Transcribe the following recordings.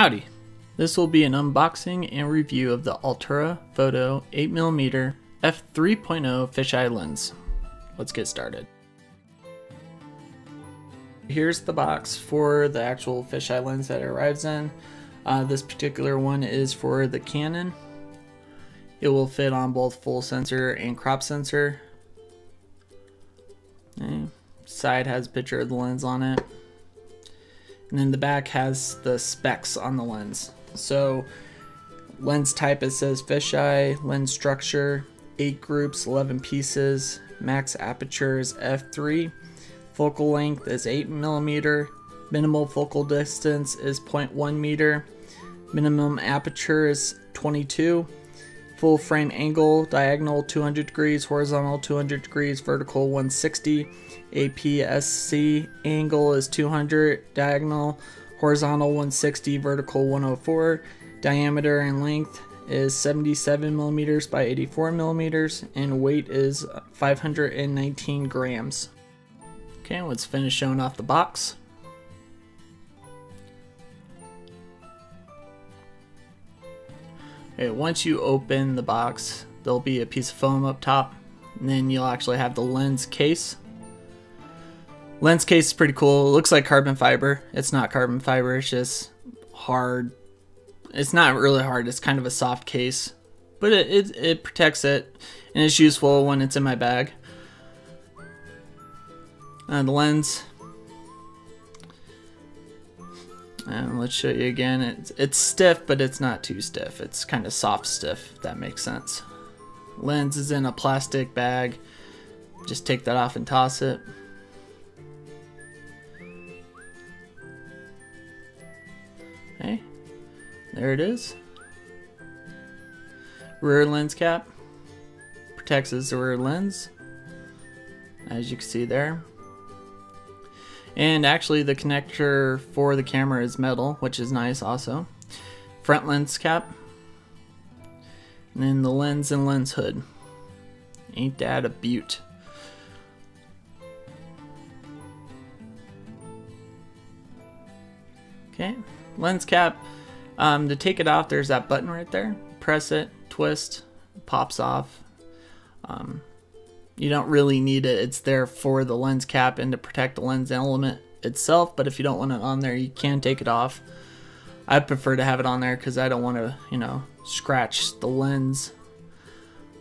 Howdy! This will be an unboxing and review of the Altura Photo 8mm f3.0 fisheye lens. Let's get started. Here's the box for the actual fisheye lens that it arrives in. This particular one is for the Canon. It will fit on both full sensor and crop sensor. Okay. Side has a picture of the lens on it. And then the back has the specs on the lens. So lens type, it says fisheye, lens structure, 8 groups, 11 pieces, max aperture is f3, focal length is 8mm, minimal focal distance is 0.1 meter, minimum aperture is 22, full frame angle, diagonal 200 degrees, horizontal 200 degrees, vertical 160, APS-C angle is 200, diagonal, horizontal 160, vertical 104, diameter and length is 77 millimeters by 84 millimeters, and weight is 519 grams. Okay, let's finish showing off the box. Okay, once you open the box, there'll be a piece of foam up top, and then you'll actually have the lens case. Lens case is pretty cool. It looks like carbon fiber. It's not carbon fiber, it's just hard. It's not really hard, it's kind of a soft case, but it protects it, and it's useful when it's in my bag. The lens, and let's show you again. It's stiff, but it's not too stiff. It's kind of soft stiff, if that makes sense. Lens is in a plastic bag. Just take that off and toss it. Okay, there it is. Rear lens cap protects the rear lens, as you can see there. And actually the connector for the camera is metal, which is nice also. Front lens cap. And then the lens and lens hood. Ain't that a beaut? Okay, lens cap. To take it off, there's that button right there. Press it, twist, it pops off. You don't really need it. It's there for the lens cap and to protect the lens element itself, but if you don't want it on there, you can take it off. I prefer to have it on there because I don't want to, scratch the lens.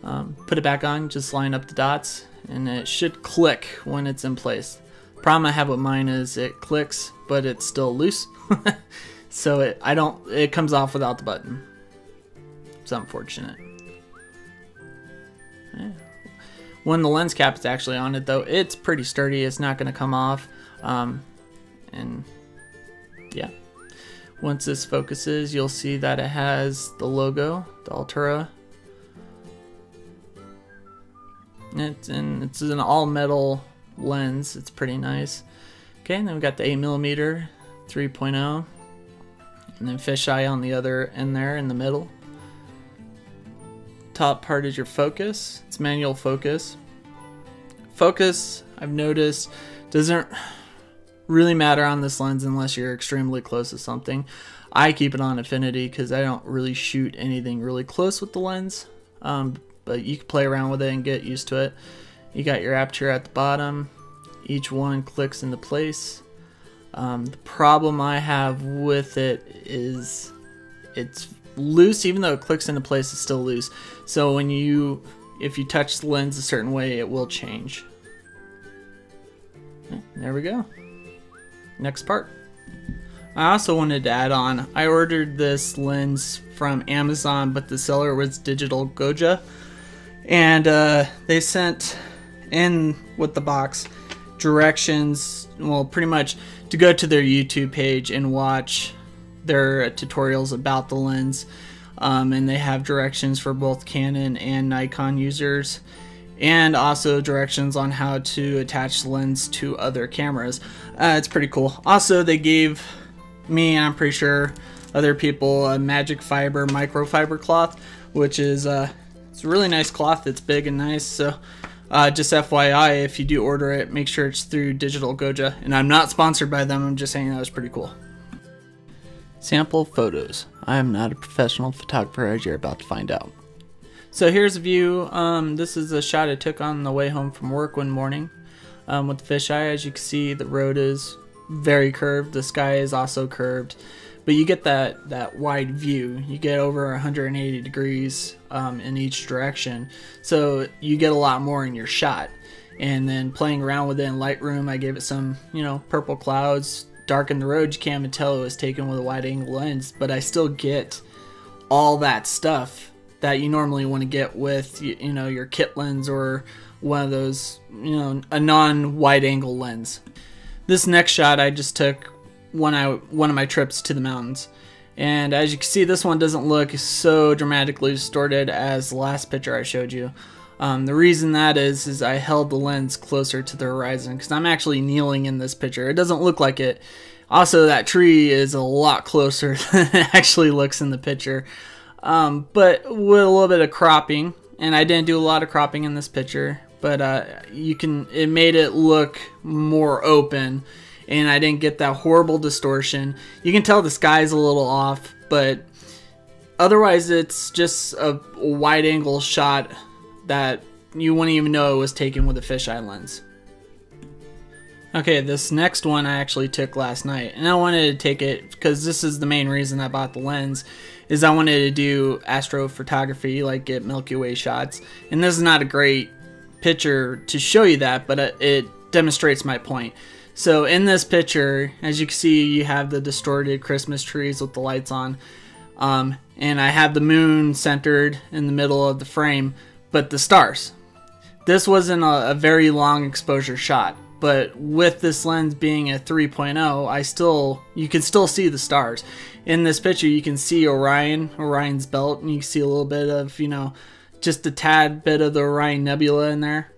Put it back on, just line up the dots, and it should click when it's in place. The problem I have with mine is it clicks, but it's still loose. So it comes off without the button. It's unfortunate. Yeah. When the lens cap is actually on it though, it's pretty sturdy. It's not going to come off. And yeah, once this focuses, you'll see that it has the logo, the Altura. It's an all metal lens. It's pretty nice. Okay, and then we got the 8mm 3.0, and then fisheye on the other end there in the middle. Top part is your focus. It's manual focus. Focus, I've noticed, doesn't really matter on this lens unless you're extremely close to something. I keep it on infinity because I don't really shoot anything really close with the lens, but you can play around with it and get used to it. You got your aperture at the bottom. Each one clicks into place. The problem I have with it is it's loose. Even though it clicks into place, it's still loose. So if you touch the lens a certain way, it will change. There we go. Next part. I also wanted to add on, I ordered this lens from Amazon, but the seller was Digital Goja, and they sent in with the box directions, well, pretty much to go to their YouTube page and watch their tutorials about the lens, and they have directions for both Canon and Nikon users, and also directions on how to attach the lens to other cameras. It's pretty cool. Also, they gave me, and I'm pretty sure other people, a magic fiber microfiber cloth, which is it's a really nice cloth. It's big and nice. So just FYI, if you do order it, make sure it's through Digital Goja. And I'm not sponsored by them. I'm just saying that was pretty cool. Sample photos. I am not a professional photographer, as you're about to find out. So here's a view. This is a shot I took on the way home from work one morning with the fisheye. As you can see, the road is very curved. The sky is also curved, but you get that wide view. You get over 180 degrees in each direction, so you get a lot more in your shot. And then playing around with it in Lightroom, I gave it some, purple clouds, darkened the road. You can't even tell it was taken with a wide angle lens, but I still get all that stuff that you normally want to get with, your kit lens or one of those, a non-wide angle lens. This next shot I just took one of my trips to the mountains. And as you can see, this one doesn't look so dramatically distorted as the last picture I showed you. The reason that is I held the lens closer to the horizon because I'm actually kneeling in this picture. It doesn't look like it. Also, that tree is a lot closer than it actually looks in the picture. But with a little bit of cropping, and I didn't do a lot of cropping in this picture, but it made it look more open, and I didn't get that horrible distortion. You can tell the sky's a little off, but otherwise it's just a wide angle shot that you wouldn't even know it was taken with a fisheye lens. Okay, this next one I actually took last night, and I wanted to take it because this is the main reason I bought the lens, is I wanted to do astrophotography, like get Milky Way shots. And this is not a great picture to show you that, but it demonstrates my point. So in this picture, as you can see, you have the distorted Christmas trees with the lights on, and I have the moon centered in the middle of the frame, but the stars. This wasn't a very long exposure shot, but with this lens being a 3.0, you can still see the stars. In this picture, you can see Orion's belt, and you can see a little bit of, just a tad bit of the Orion Nebula in there.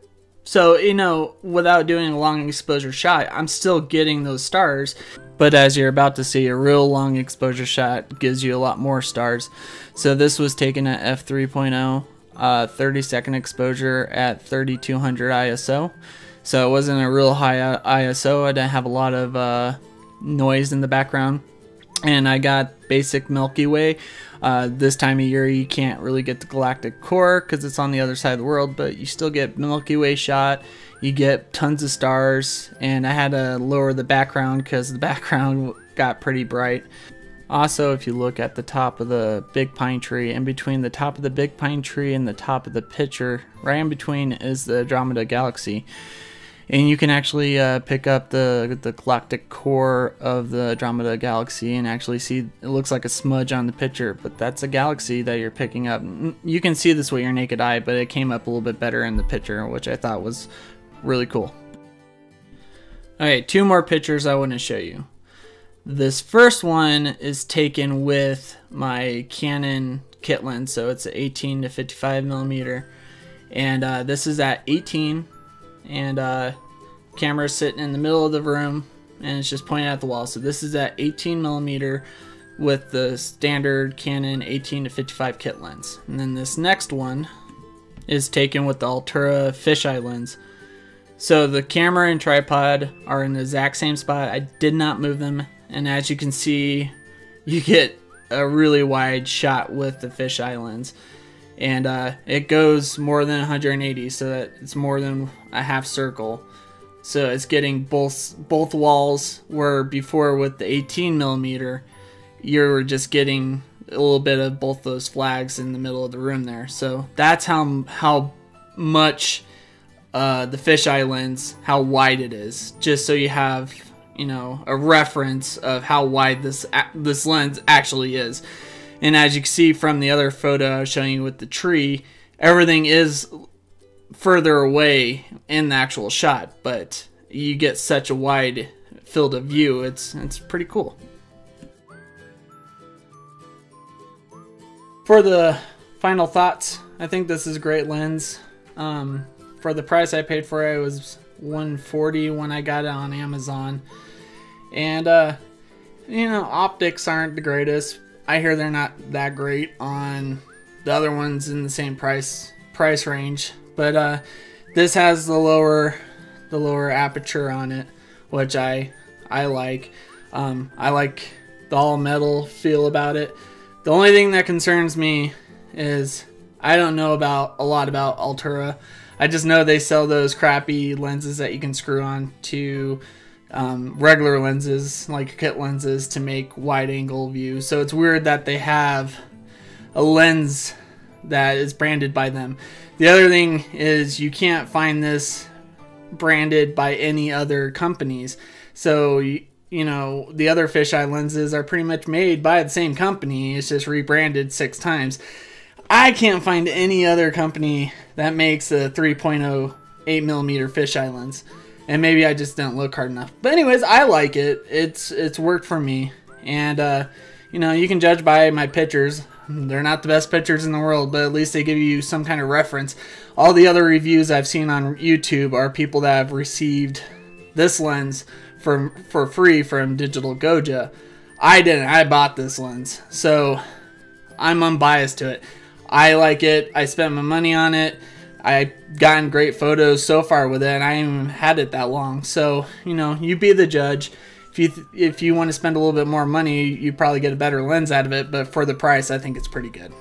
So, without doing a long exposure shot, I'm still getting those stars. But as you're about to see, a real long exposure shot gives you a lot more stars. So this was taken at f3.0. 30-second exposure at 3200 ISO. So it wasn't a real high ISO. I didn't have a lot of noise in the background. And I got basic Milky Way. This time of year you can't really get the galactic core because it's on the other side of the world, but you still get Milky Way shot. You get tons of stars, and I had to lower the background because the background got pretty bright. Also, if you look at the top of the big pine tree, in between the top of the big pine tree and the top of the picture, right in between is the Andromeda Galaxy. And you can actually pick up the galactic core of the Andromeda Galaxy and actually see it looks like a smudge on the picture, but that's a galaxy that you're picking up. You can see this with your naked eye, but it came up a little bit better in the picture, which I thought was really cool. Okay, two more pictures I want to show you. This first one is taken with my Canon kit lens, so it's an 18 to 55 millimeter, and this is at 18, and camera's sitting in the middle of the room, and it's just pointing at the wall. So this is at 18 millimeter with the standard Canon 18 to 55 kit lens. And then this next one is taken with the Altura fisheye lens. So the camera and tripod are in the exact same spot. I did not move them. And as you can see, you get a really wide shot with the fisheye lens. And it goes more than 180, so that it's more than a half circle. So it's getting both walls, where before with the 18 millimeter, you're just getting a little bit of both those flags in the middle of the room there. So that's how much the fisheye lens, how wide it is, just so you have a reference of how wide this lens actually is. And as you can see from the other photo I was showing you with the tree, everything is further away in the actual shot, but you get such a wide field of view. It's pretty cool. For the final thoughts, I think this is a great lens. For the price I paid for it, it was $140 when I got it on Amazon. And optics aren't the greatest. I hear they're not that great on the other ones in the same price range, but this has the lower aperture on it, which I like. I like the all metal feel about it. The only thing that concerns me is I don't know a lot about Altura. I just know they sell those crappy lenses that you can screw on to regular lenses, like kit lenses, to make wide angle views. So it's weird that they have a lens that is branded by them. The other thing is you can't find this branded by any other companies. So you know, the other fisheye lenses are pretty much made by the same company. It's just rebranded 6 times. I can't find any other company that makes a 3.0 8mm fisheye lens. And maybe I just didn't look hard enough. But anyways, I like it. It's worked for me. And you know, you can judge by my pictures. They're not the best pictures in the world, but at least they give you some kind of reference. All the other reviews I've seen on YouTube are people that have received this lens for free from Digital Goja. I didn't. I bought this lens. So I'm unbiased to it. I like it. I spent my money on it. I've gotten great photos so far with it, and I haven't even had it that long. So, you know, you be the judge. If you want to spend a little bit more money, you probably get a better lens out of it, but for the price, I think it's pretty good.